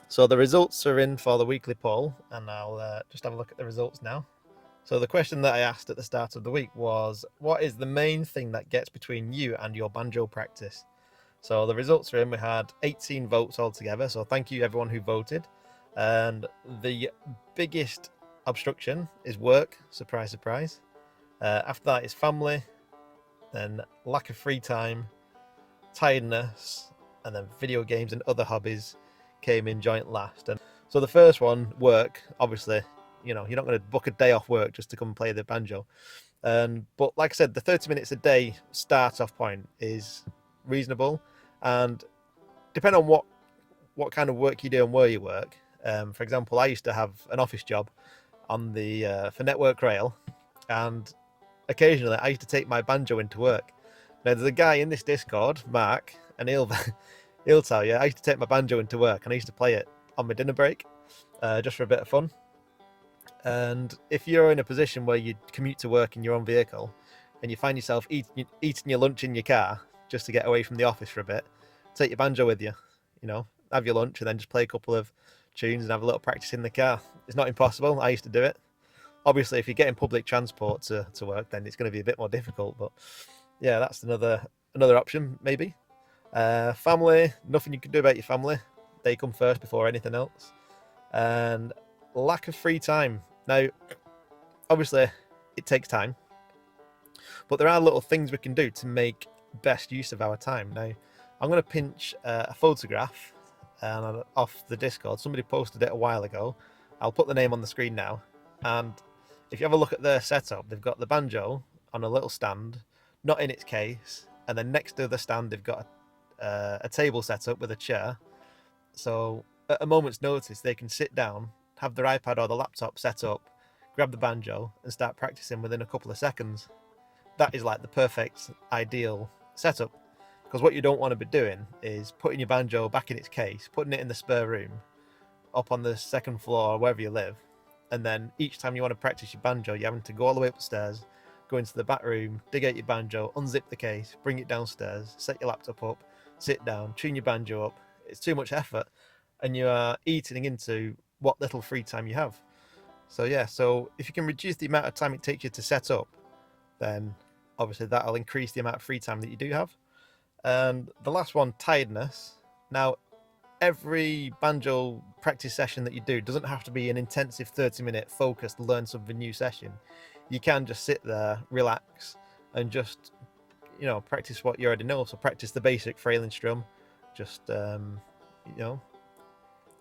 So the results are in for the weekly poll, and I'll just have a look at the results now. So the question that I asked at the start of the week was, what is the main thing that gets between you and your banjo practice? So the results are in. We had 18 votes altogether, so thank you everyone who voted. And the biggest obstruction is work, surprise, surprise. After that is family, then lack of free time, tiredness, and then video games and other hobbies came in joint last. And so the first one, work, obviously, you're not going to book a day off work just to come and play the banjo. But like I said, the 30 minutes a day start off point is reasonable, and depending on what kind of work you do and where you work. For example, I used to have an office job on the for Network Rail, and occasionally I used to take my banjo into work. Now there's a guy in this Discord, Mark, and he'll tell you I used to take my banjo into work and I used to play it on my dinner break, just for a bit of fun. And if you're in a position where you commute to work in your own vehicle and you find yourself eating your lunch in your car just to get away from the office for a bit, take your banjo with you, have your lunch and then just play a couple of tunes and have a little practice in the car. It's not impossible. I used to do it. Obviously, if you're getting public transport to work, then it's going to be a bit more difficult. But yeah, that's another option, maybe. Family, nothing you can do about your family. They come first before anything else. And lack of free time. Now, obviously, it takes time, but there are little things we can do to make best use of our time. Now, I'm going to pinch a photograph off the Discord. Somebody posted it a while ago. I'll put the name on the screen now. And if you have a look at their setup, they've got the banjo on a little stand, not in its case, and then next to the stand they've got a table set up with a chair. So at a moment's notice, they can sit down, have their iPad or the laptop set up, grab the banjo, and start practicing within a couple of seconds. That is like the perfect, ideal setup. Because what you don't want to be doing is putting your banjo back in its case, putting it in the spare room, up on the second floor or wherever you live, and then each time you want to practice your banjo, you're having to go all the way up the stairs, go into the back room, dig out your banjo, unzip the case, bring it downstairs, set your laptop up, sit down, tune your banjo up. It's too much effort, and you are eating into what little free time you have. So yeah, so if you can reduce the amount of time it takes you to set up, then obviously that'll increase the amount of free time that you do have. And the last one, tiredness. Now, every banjo practice session that you do doesn't have to be an intensive 30-minute focused learn something new session. You can just sit there, relax, and just practice what you already know. So practice the basic frailing strum. Just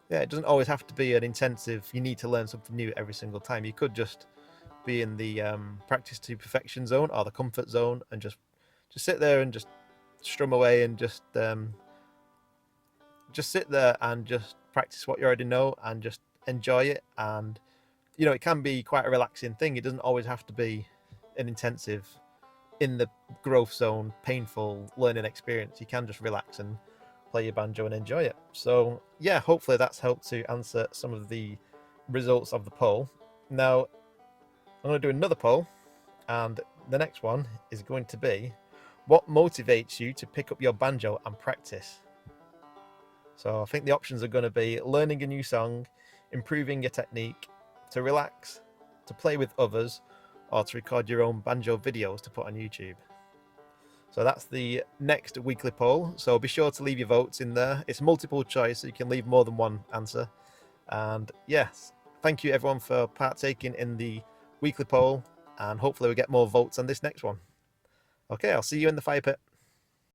yeah, it doesn't always have to be an intensive, you need to learn something new every single time. You could just be in the practice to perfection zone or the comfort zone and just sit there and just strum away and just sit there and just practice what you already know and just enjoy it. And it can be quite a relaxing thing. It doesn't always have to be an intensive, in the growth zone, painful learning experience. You can just relax and play your banjo and enjoy it. So yeah, hopefully that's helped to answer some of the results of the poll. Now I'm going to do another poll, and the next one is going to be, what motivates you to pick up your banjo and practice? So I think the options are going to be learning a new song, improving your technique, to relax, to play with others, or to record your own banjo videos to put on YouTube. So that's the next weekly poll. So be sure to leave your votes in there. It's multiple choice, so you can leave more than one answer. And yes, thank you everyone for partaking in the weekly poll, and hopefully we get more votes on this next one. Okay, I'll see you in the fire pit.